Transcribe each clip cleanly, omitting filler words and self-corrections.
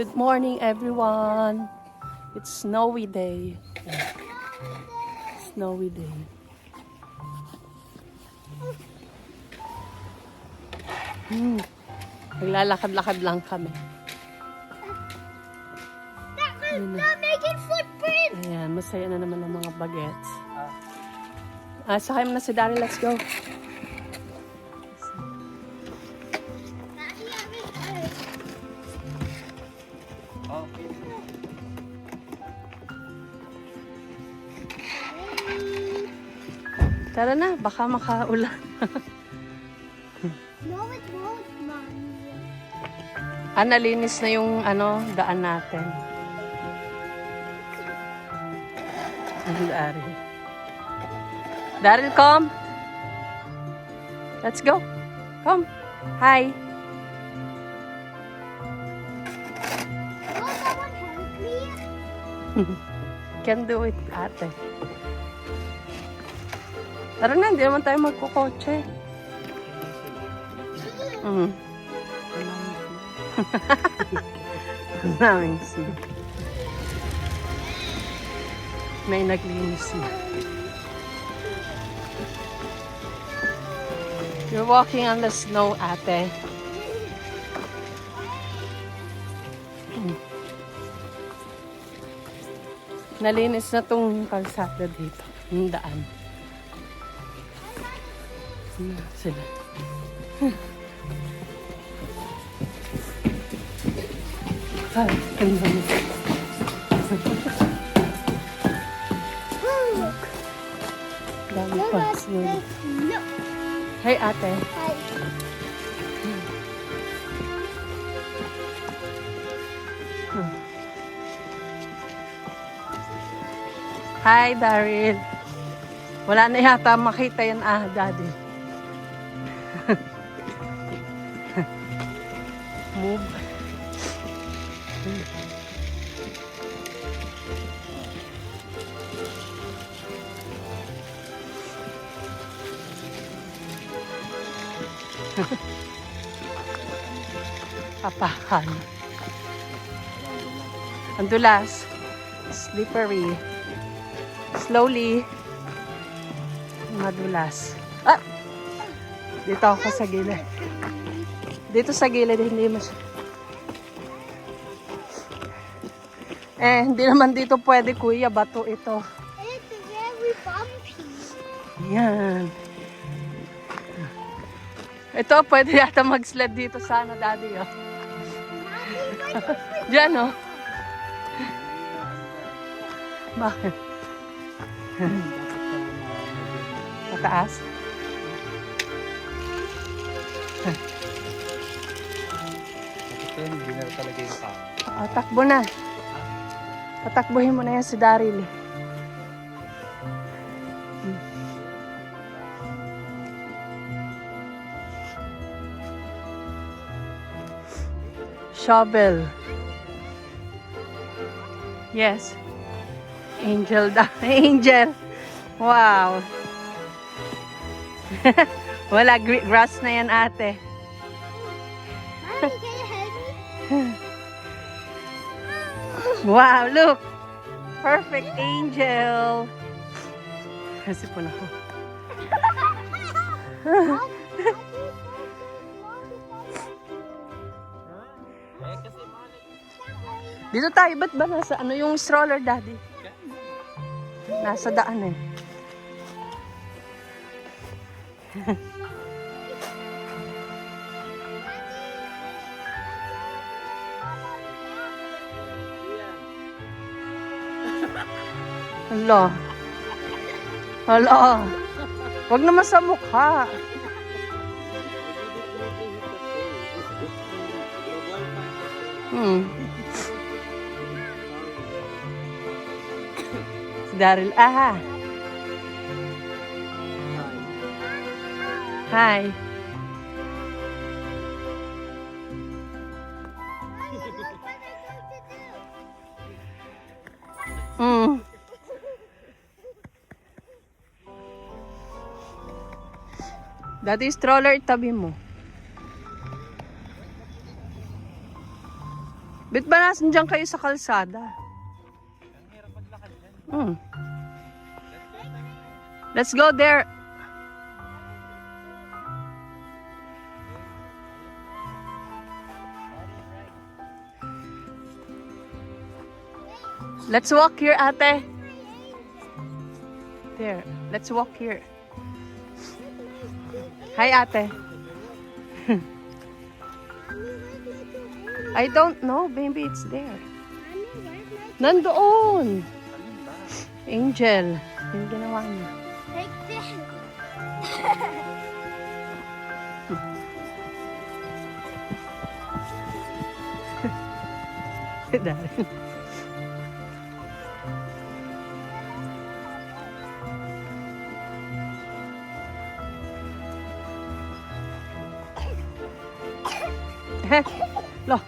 Good morning, everyone. It's snowy day. Snowy day. Naglalakad-lakad lang kami. They're making footprints. Ayan, masaya na naman ang mga bagets. Sakay mo na si Dari, let's go. Tara na, baka makaulan. No, it won't, Mommy. Nalinis na yung daan natin. Daryl. Daryl, come. Let's go. Come. Hi. Will someone help me? Can do it, ate. Tara na, hindi naman tayo magkukotse. Maraming snow. May naglinis na. You're walking on the snow, ate. Nalinis na tong kalsada dito. Yung daan. Sila. Ay, ang dami. Dami pa. No. Hey, ate. Hi. Hi, Daryl. Wala na yata makita yan, daddy. Move. Papakan. Ang dulas. Slippery. Slowly. Madulas. Dito ako sa gilid. Dito sa gilid, hindi mas... hindi naman dito pwede, kuya. Bato ito. It's very bumpy. Yan. Ito, pwede yata mag-sled dito sana, daddy, oh. Diyan, oh. Bakit? Mataas? Hindi na talaga yung tao. Takbo na. Patakbuhin mo na yan si Daryl. Shovel. Yes. Angel da. Angel. Wow. Wala, grass na yan, ate. Mommy, can you help me? Wow, look. Perfect angel. Kasi po na ako. Dito tayo, ba't ba nasa yung stroller, daddy? Nasa daan eh. Hala. Hala. Huwag naman sa mukha. Si Daryl. Hi. Daddy, stroller, tabi mo. Ba't ba nasan dyan kayo sa kalsada? Ang hirap maglakad yan. Hmm. Let's go there. Let's walk here, ate. There. Let's walk here. Hi, ate. I don't know. Maybe it's there. Nandoon. Angel. Yung ginawa niya. Like this. Darin. Lo.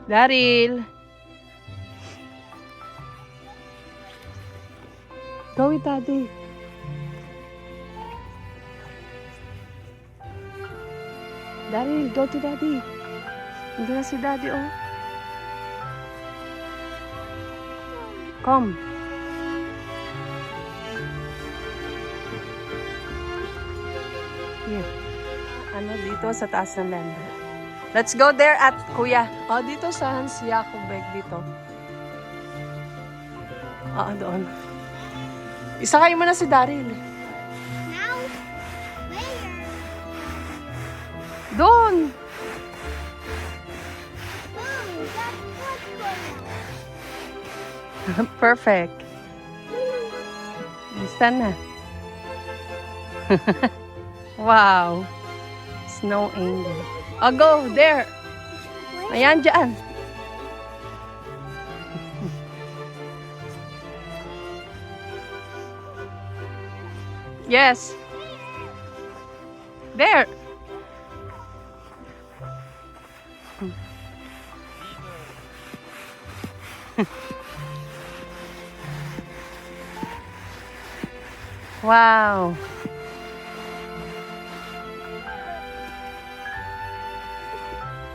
Daryl. Go with Daddy. Daryl, go to Daddy. Hindi na si Daddy, oh. Come. Here. Ano, dito sa taas ng lender. Let's go there at Kuya. Oh, dito sa Hans Jakobek dito. Doon. Isakay mo na si Daryl. Now, where? Doon. Oh, that's what's going Perfect. Basta na. Wow. Snow angel. Oh, go there. Ayan dyan. Yes. There. Wow.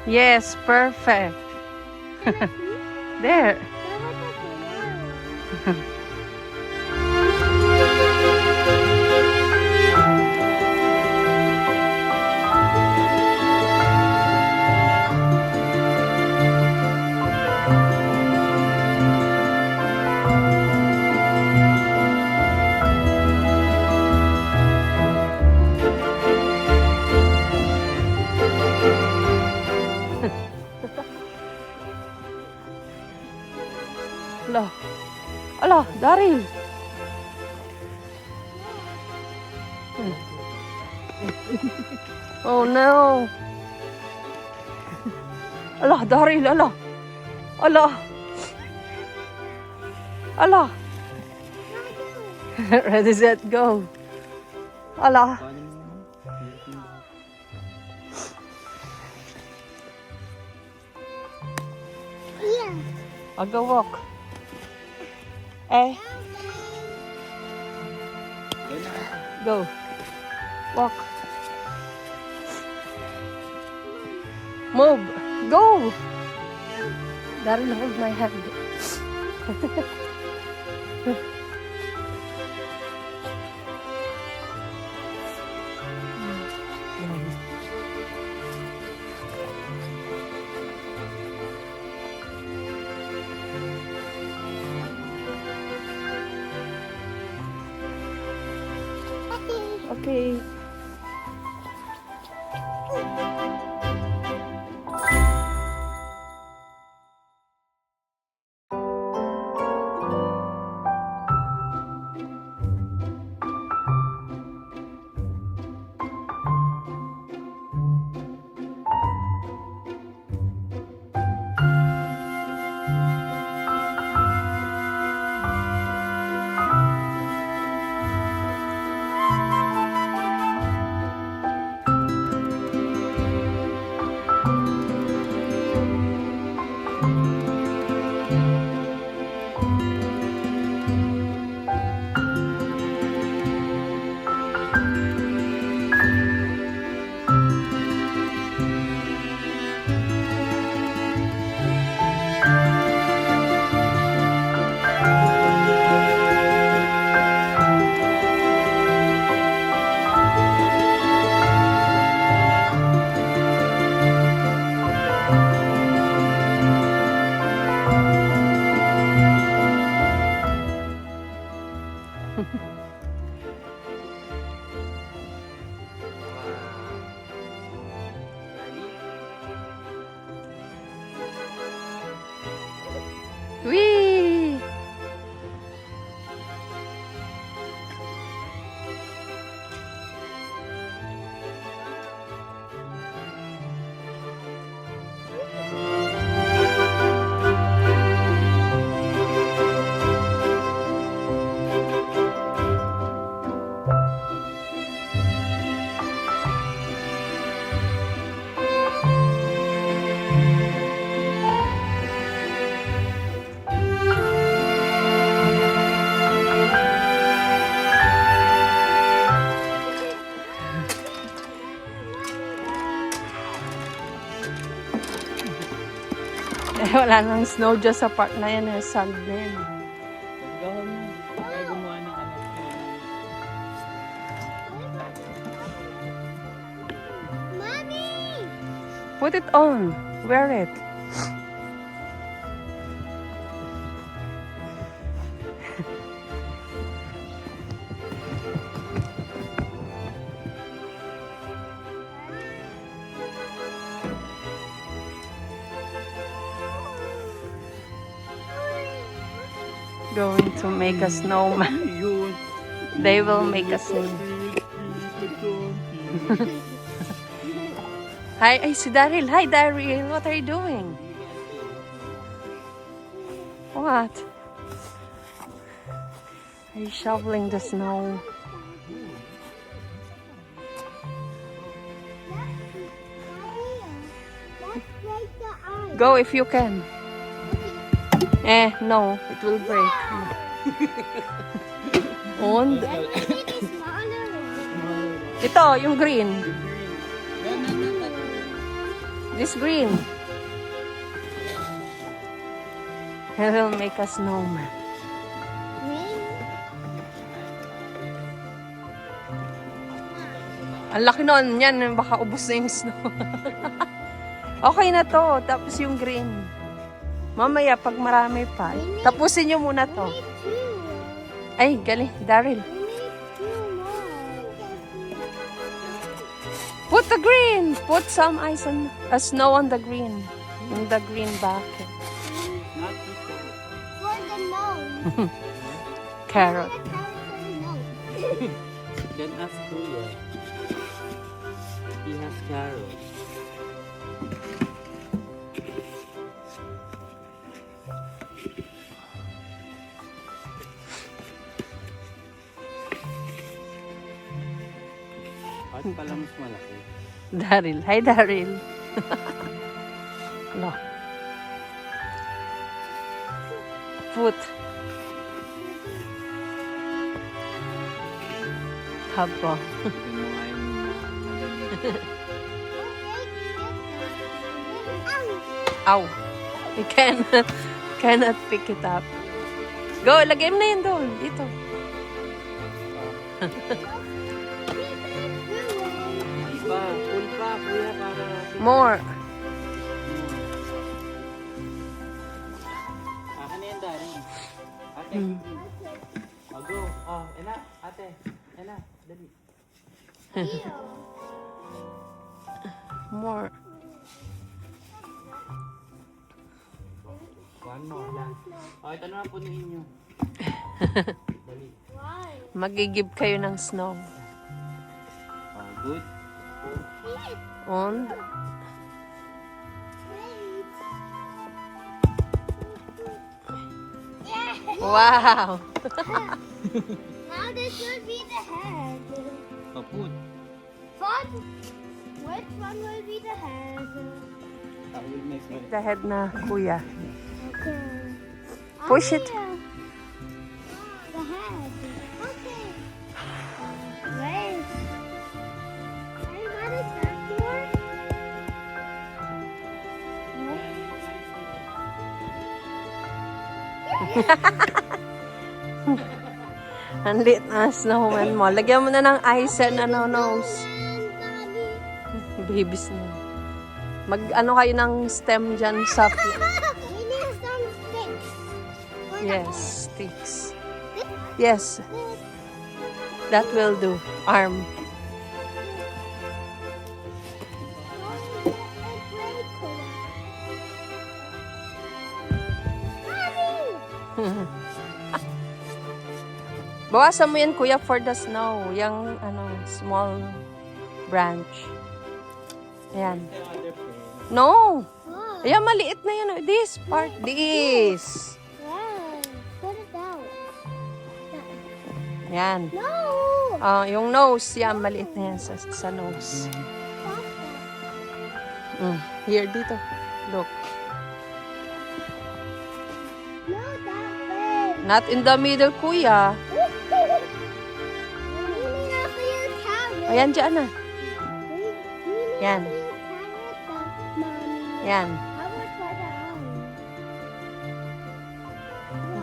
Yes, perfect. There. Ala. Ala, Daryl. Oh no. Ala, Daryl, ala. Ala. Ala. Ready, set, go. Ala. Yeah. I'll go walk. Eh, go. Walk. Move. Go. Daryl, hold my hand. Okay. wala nang snow dyan sa park na yan. Sand na yan. Pagkahon mo. Ay, gumawa ng ano. Mommy! Put it on. Wear it. Going to make a snowman. Yun. They will make a snowman. Hi, ay, si Daryl. Hi, Daryl. What are you doing? What? Are you shoveling the snow? Let's break the ice. Go if you can. No, it will break. And Let's make it a smaller one. ito, yung green. This green. It will make a snowman. Ang laki nun. Yan, baka ubos na yung snow. Okay na to. Tapos yung green. Mamaya, pag marami pa. Tapusin nyo muna to. We need two. Ay, galing. Daryl. We need two more. Put the green. Put some ice on, snow on the green. In the green bucket. Not before. For the nose. Carrot. For the nose. Then ask Kuya. He has carrots. At pala mas malaki. Daryl. Hi, Daryl. No. Put. Haba. Yung mga yun na maganda. Ow. You cannot pick it up. Go, lagay mo na yun doon. Dito. Iba, full pa, Kuya, para... More. Akin na yan, Dari. Ate. Hmm. Go. Oh, ena, ate. Ena, dali. More. One more lang. Oh, ito na punuin nyo. Dali. Magigib kayo ng snow. Oh, good. And wow. Now this will be the head. Oh, put. Fun. Which one will be the head? I will make my... The head na kuya. Okay. Push it. The head. Okay. Wait. Anybody start more? Ang liit na snowman mo. Lagyan mo na ng ice and nose. Babies na. Mag-ano kayo ng stem dyan sa... We need some sticks. For the Yes, head. sticks. Yes, that will do. Arm. Bawasan mo yan, kuya, for the snow. Yung, small branch. Ayan. other friend. No! Oh, Ayan, maliit na yan. This part. This. wow. Put it down. Ayan. No! Yung nose, yan, maliit na yan sa nose. Here, dito. Look. No, that way. Not in the middle, kuya. Ayan, dyan na. Yan. Yan.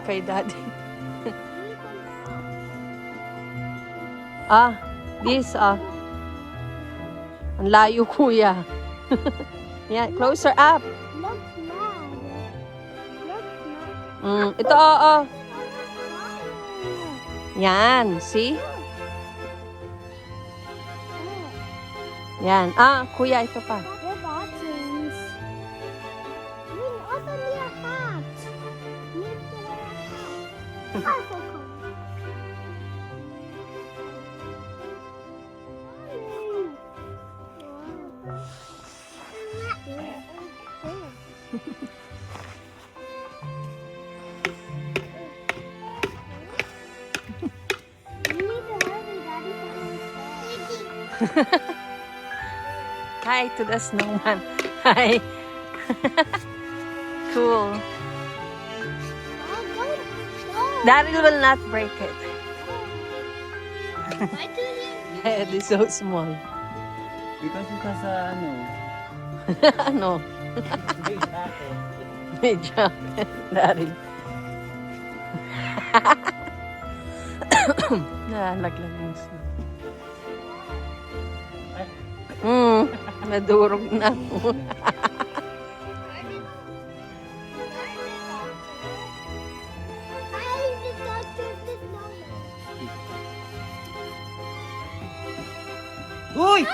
kay daddy. This, ang layo kuya. Yan, closer up. Look mad. Look mad. Ito, Yan, see? Yan. Kuya, ito pa. The buttons. We also need a hat. Need to wear a hat. Also cool. You need to hurry, Daddy. Hi to the snowman. Hi. Cool. Daddy will not break it. Why do you? It is so small. Because it has Ano? big jacket. May jacket. Daddy. Nalaglag yung snow. Nadurog na. Uy!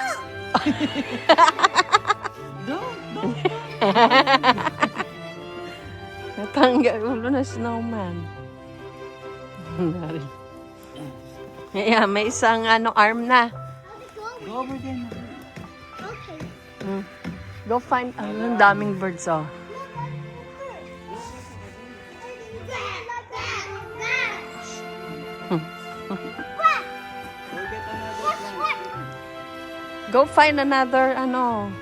Natanggal ulo na snowman. Dari. Yeah, may isang arm na. Go over there. Okay. Go find, ang daming birds, oh. Go get another one. Go find another,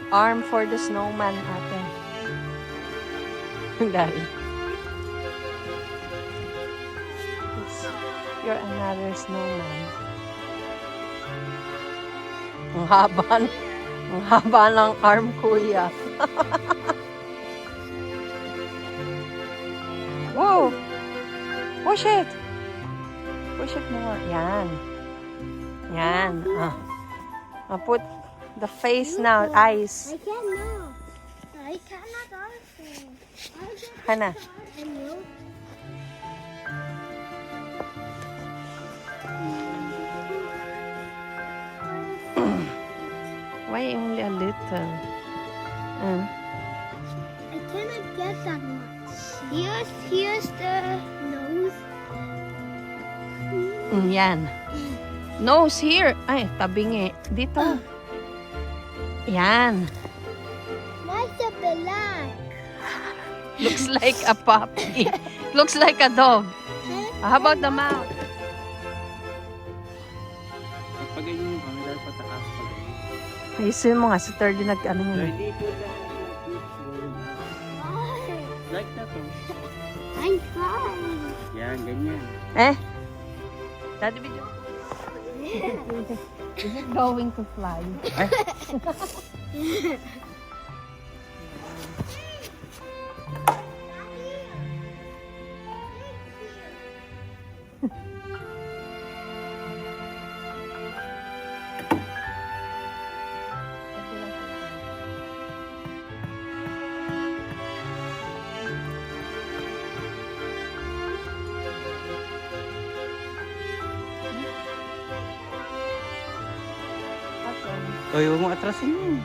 arm for the snowman, ate. Dari. You're another snowman. Ang haba ng arm, kuya. Whoa! Push it! Push it more. Yan. Yan. Put the face now, eyes. I can't now. I cannot also. Hana. Why only a little? I cannot get that much. Here's the nose. Yan. Nose here. Ay, tabingi. Dito. Yan. Why's the black? Looks like a puppy. Looks like a dog. How about the mouth? Pag ganyan yung camera, pataas pa ganyan. Ayusin mo nga si Third yun Ready to like that one. I'm trying. Yan, ganyan. Daddy video. Is it going to fly? Oy, huwag mong atrasin mo.